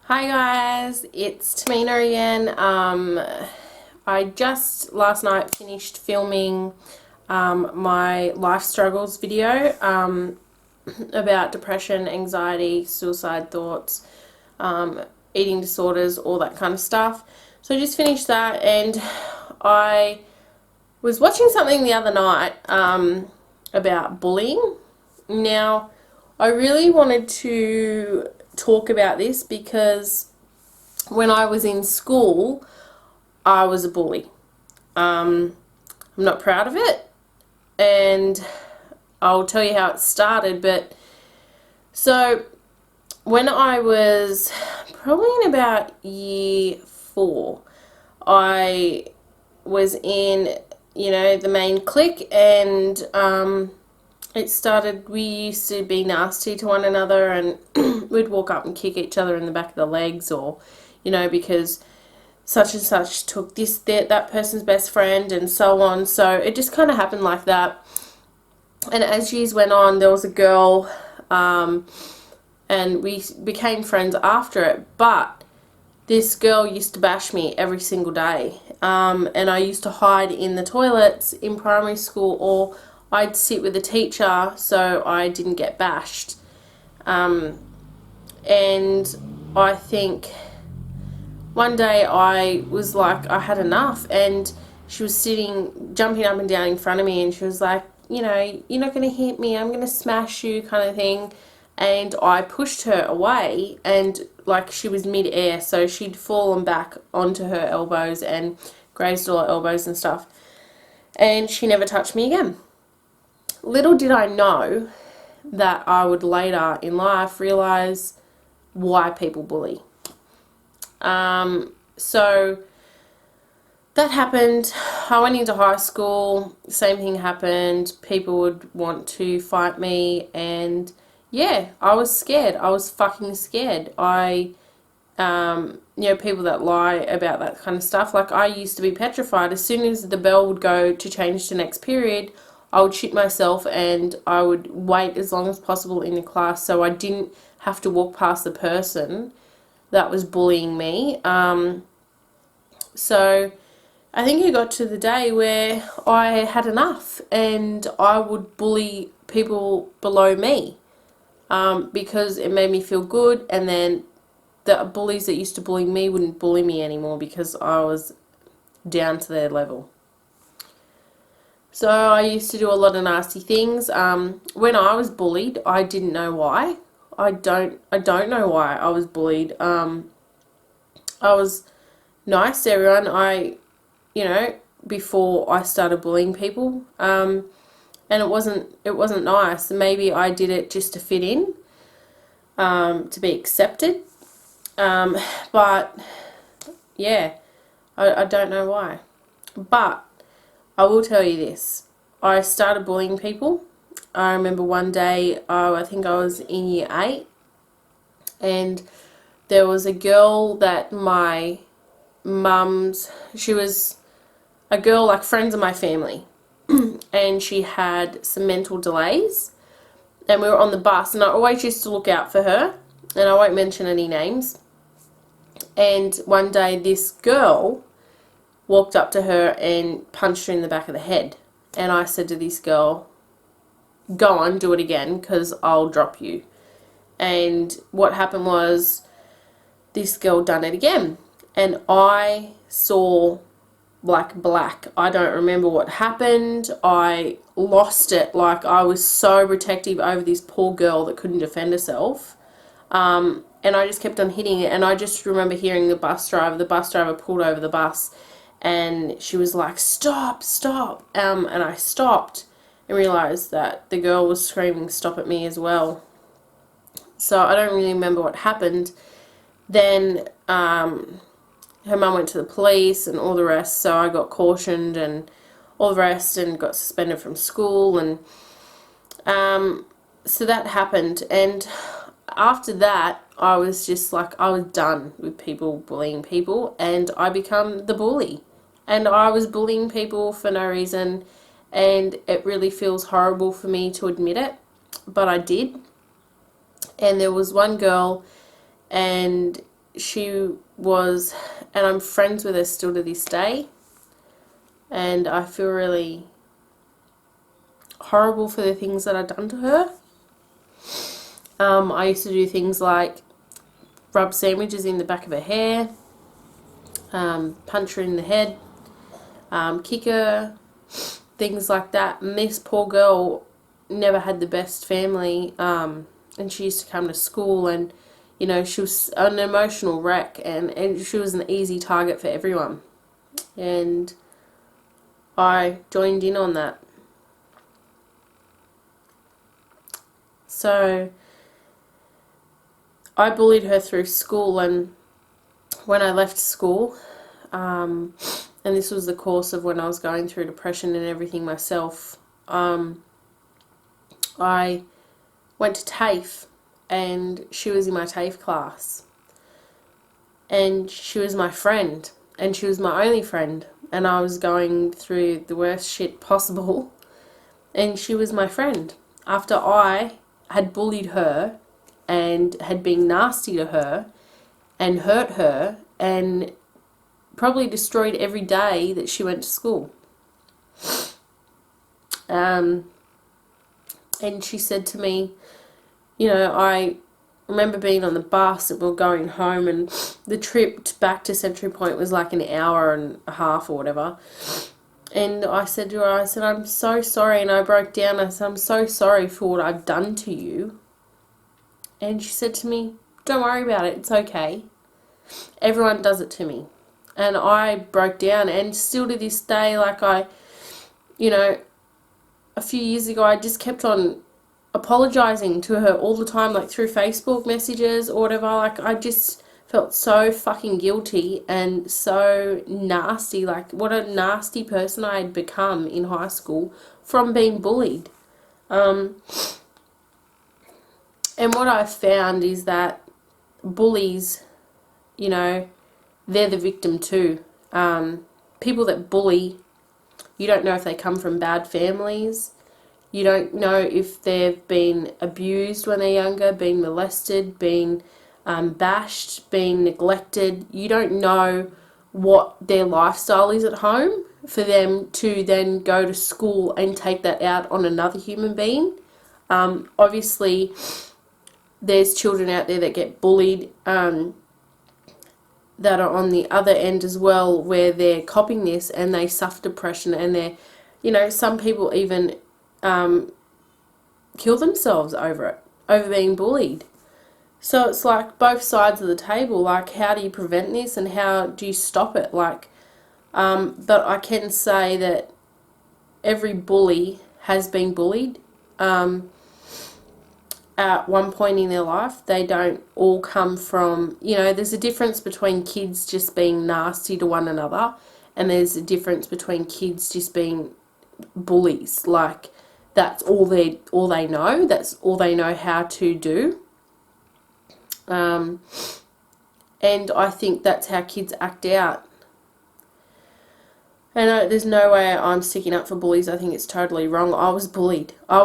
Hi guys, it's Tamina again. I just last night finished filming my life struggles video about depression, anxiety, suicide thoughts, eating disorders, all that kind of stuff. So I just finished that, and I was watching something the other night about bullying. Now, I really wanted to talk about this because when I was in school, I was a bully. I'm not proud of it, and I'll tell you how it started. But so when I was probably in about year 4, I was in, the main clique, and it started, we used to be nasty to one another, and we'd walk up and kick each other in the back of the legs, or, because such and such took that person's best friend, and so on. So it just kind of happened like that. And as years went on, there was a girl, and we became friends after it, but this girl used to bash me every single day. And I used to hide in the toilets in primary school, or I'd sit with the teacher so I didn't get bashed. And I think one day I was like, I had enough, and she was jumping up and down in front of me, and she was like, you're not going to hit me, I'm going to smash you, kind of thing. And I pushed her away, and like, she was mid-air, so she'd fallen back onto her elbows and grazed all her elbows and stuff. And she never touched me again. Little did I know that I would later in life realise why people bully. So that happened. I went into high school, same thing happened. People would want to fight me, and yeah, I was scared. I was fucking scared. People that lie about that kind of stuff, like, I used to be petrified. As soon as the bell would go to change to next period, I would shit myself, and I would wait as long as possible in the class so I didn't have to walk past the person that was bullying me. So I think it got to the day where I had enough, and I would bully people below me because it made me feel good, and then the bullies that used to bully me wouldn't bully me anymore because I was down to their level. So I used to do a lot of nasty things. When I was bullied, I didn't know why. I don't know why I was bullied. I was nice to everyone. Before I started bullying people, and it wasn't nice. Maybe I did it just to fit in, to be accepted. But yeah, I don't know why. But I will tell you this. I started bullying people. I remember one day, I think I was in year 8, and there was a girl that my mum's, she was a girl like friends of my family, and she had some mental delays, and we were on the bus, and I always used to look out for her, and I won't mention any names. And one day this girl walked up to her and punched her in the back of the head. And I said to this girl, go on, do it again, because I'll drop you. And what happened was, this girl done it again. And I saw like black. I don't remember what happened. I lost it. Like, I was so protective over this poor girl that couldn't defend herself. And I just kept on hitting it. And I just remember hearing the bus driver pulled over the bus, and she was like, stop, stop. And I stopped and realised that the girl was screaming stop at me as well. So I don't really remember what happened. Then her mum went to the police and all the rest, so I got cautioned and all the rest, and got suspended from school. And so that happened. And after that, I was just like, I was done with people bullying people, and I become the bully. And I was bullying people for no reason, and it really feels horrible for me to admit it, but I did. And there was one girl, and she was, and I'm friends with her still to this day, and I feel really horrible for the things that I've done to her. I used to do things like rub sandwiches in the back of her hair, punch her in the head, kick her, things like that. And this poor girl never had the best family, and she used to come to school, and you know, she was an emotional wreck, and she was an easy target for everyone. And I joined in on that. So I bullied her through school, and when I left school, and this was the course of when I was going through depression and everything myself, I went to TAFE, and she was in my TAFE class, and she was my friend, and she was my only friend, and I was going through the worst shit possible, and she was my friend. After I had bullied her and had been nasty to her and hurt her and probably destroyed every day that she went to school. And she said to me, you know, I remember being on the bus and we were going home, and the trip back to Century Point was like an hour and a half or whatever. And I said to her, I'm so sorry. And I broke down. I said, I'm so sorry for what I've done to you. And she said to me, don't worry about it. It's okay. Everyone does it to me. And I broke down. And still to this day, like you know, a few years ago, I just kept on apologizing to her all the time, like through Facebook messages or whatever. Like, I just felt so fucking guilty and so nasty. Like, what a nasty person I had become in high school from being bullied. And what I've found is that bullies, you know, they're the victim too. People that bully, you don't know if they come from bad families. You don't know if they've been abused when they're younger, been molested, been bashed, being neglected. You don't know what their lifestyle is at home for them to then go to school and take that out on another human being. Obviously, there's children out there that get bullied that are on the other end as well, where they're copying this and they suffer depression, and they're, you know, some people even kill themselves over being bullied. So it's like both sides of the table. Like, how do you prevent this and how do you stop it? Like, but I can say that every bully has been bullied at one point in their life. They don't all come from, you know, there's a difference between kids just being nasty to one another, and there's a difference between kids just being bullies. Like, that's all they know. That's all they know how to do. And I think that's how kids act out. And there's no way I'm sticking up for bullies. I think it's totally wrong. I was bullied. I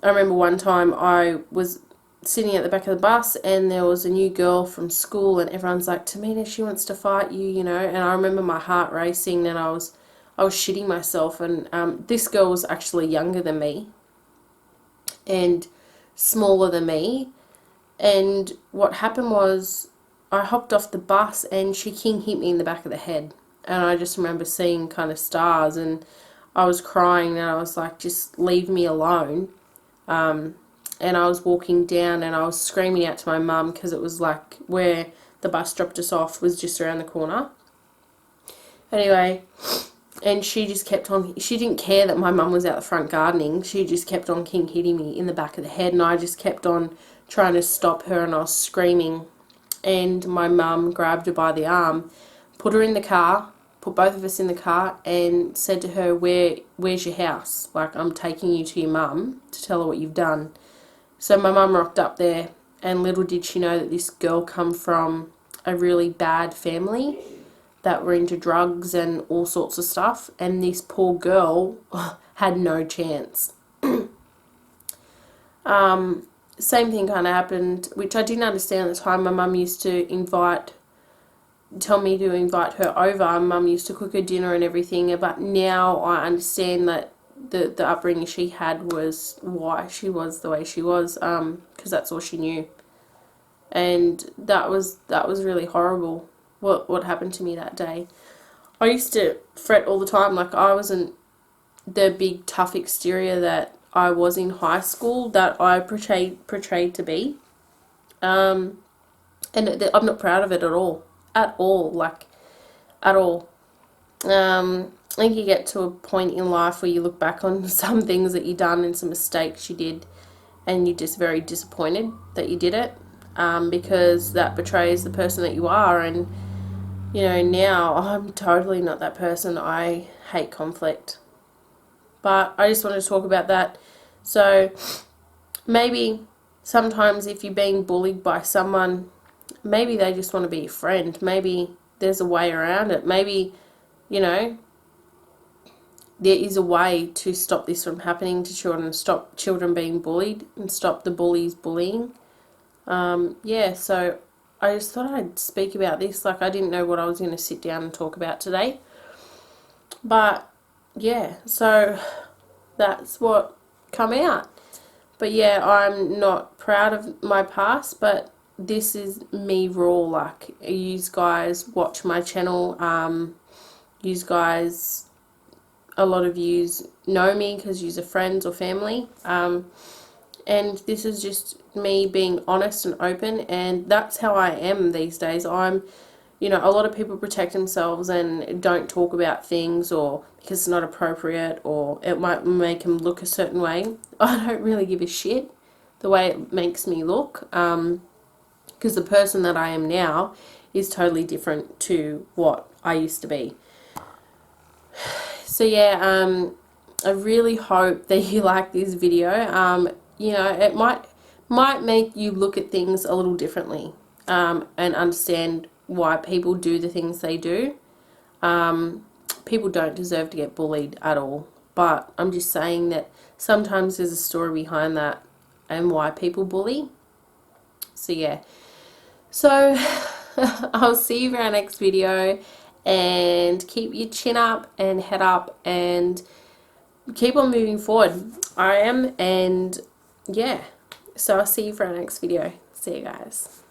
remember one time I was sitting at the back of the bus, and there was a new girl from school, and everyone's like, Tamina, she wants to fight you, you know. And I remember my heart racing, and I was shitting myself. And this girl was actually younger than me and smaller than me. And what happened was, I hopped off the bus and she king hit me in the back of the head. And I just remember seeing kind of stars, and I was crying, and I was like, just leave me alone. And I was walking down, and I was screaming out to my mum, because it was like where the bus dropped us off was just around the corner. Anyway, and she just kept on, she didn't care that my mum was out the front gardening. She just kept on king hitting me in the back of the head, and I just kept on trying to stop her, and I was screaming. And my mum grabbed her by the arm, put her in the car, put both of us in the car, and said to her, where's your house? Like, I'm taking you to your mum to tell her what you've done. So my mum rocked up there, and little did she know that this girl come from a really bad family that were into drugs and all sorts of stuff, and this poor girl had no chance. same thing kind of happened, which I didn't understand at the time. My mum used to tell me to invite her over. Mum used to cook her dinner and everything, but now I understand that the upbringing she had was why she was the way she was, because that's all she knew. And that was really horrible, what happened to me that day. I used to fret all the time, like I wasn't the big tough exterior that I was in high school, that I portrayed to be. And I'm not proud of it at all, like at all. I think you get to a point in life where you look back on some things that you done and some mistakes you did, and you're just very disappointed that you did it, because that betrays the person that you are. And you know, now I'm totally not that person. I hate conflict. But I just wanted to talk about that. So maybe sometimes if you're being bullied by someone, maybe they just want to be a friend. Maybe there's a way around it. Maybe, you know, there is a way to stop this from happening to children, stop children being bullied and stop the bullies bullying. Yeah, so I just thought I'd speak about this. Like, I didn't know what I was going to sit down and talk about today. But yeah, so that's what come out. But yeah, I'm not proud of my past, but this is me raw. Like, you guys watch my channel, you guys, a lot of yous know me because yous are friends or family, and this is just me being honest and open, and that's how I am these days. You know, a lot of people protect themselves and don't talk about things, or because it's not appropriate, or it might make them look a certain way. I don't really give a shit the way it makes me look, because the person that I am now is totally different to what I used to be. So yeah, I really hope that you like this video. You know, it might make you look at things a little differently, and understand why people do the things they do. People don't deserve to get bullied at all, but I'm just saying that sometimes there's a story behind that and why people bully. So yeah, so I'll see you for our next video, and keep your chin up and head up and keep on moving forward. I am, and yeah, so I'll see you for our next video. See you guys.